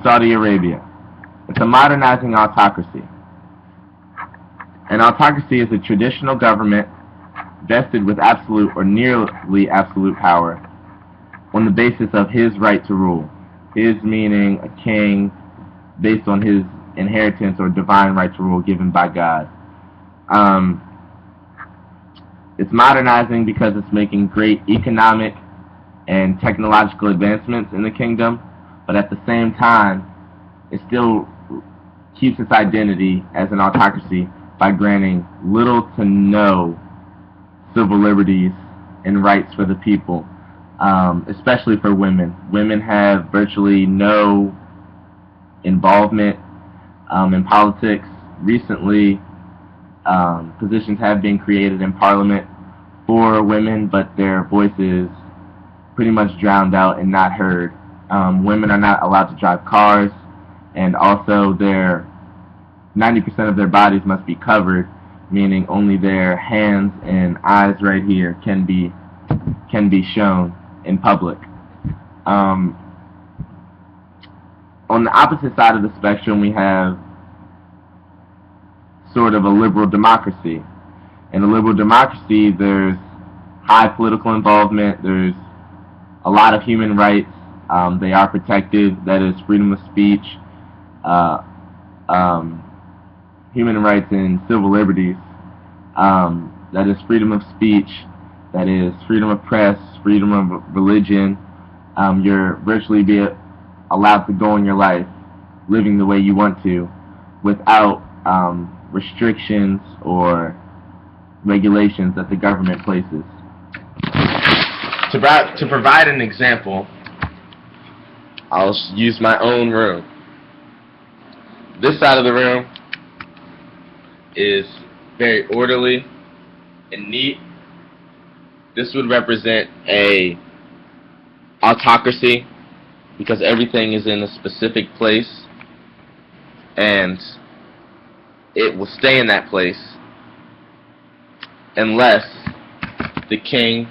Saudi Arabia. It's a modernizing autocracy. An autocracy is a traditional government vested with absolute or nearly absolute power on the basis of his right to rule. His meaning a king based on his inheritance or divine right to rule given by God. It's modernizing because it's making great economic and technological advancements in the kingdom, but at the same time, it still keeps its identity as an autocracy by granting little to no civil liberties and rights for the people, especially for women. Women have virtually no involvement in politics. Recently, positions have been created in Parliament for women, but their voice is pretty much drowned out and not heard. Women are not allowed to drive cars, and also 90% of their bodies must be covered, meaning only their hands and eyes right here can be shown in public. On the opposite side of the spectrum, we have sort of a liberal democracy. In a liberal democracy, there's high political involvement, there's a lot of human rights, they are protected, that is freedom of speech, human rights and civil liberties, that is freedom of speech, that is freedom of press, freedom of religion. You're virtually allowed to go in your life living the way you want to without restrictions or regulations that the government places. To provide an example, I'll use my own room. This side of the room is very orderly and neat. This would represent a autocracy because everything is in a specific place and it will stay in that place unless the king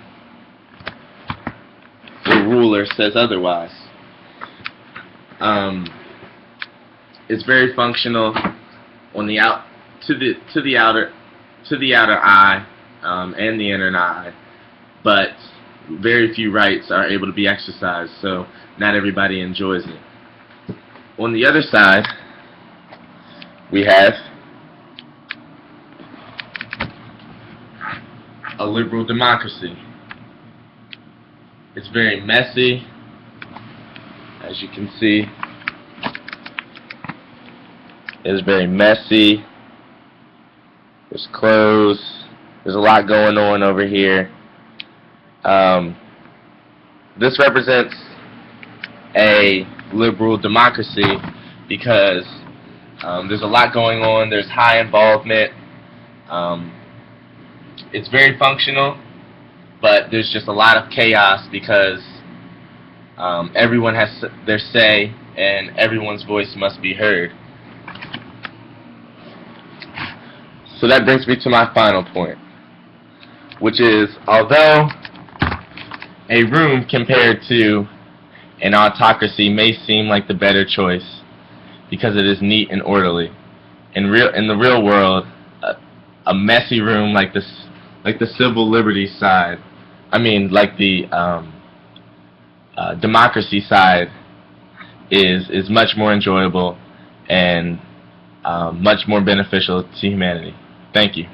or ruler says otherwise. It's very functional on the to the outer eye and the inner eye, but very few rights are able to be exercised, so not everybody enjoys it. On the other side, we have a liberal democracy. It's very messy, as you can see. It is very messy. There's clothes. There's a lot going on over here. This represents a liberal democracy because there's a lot going on. There's high involvement. It's very functional, but there's just a lot of chaos because everyone has their say and everyone's voice must be heard. So that brings me to my final point, which is, although a room compared to an autocracy may seem like the better choice because it is neat and orderly, in the real world, a messy room like the civil liberties side, like the democracy side, is much more enjoyable and much more beneficial to humanity. Thank you.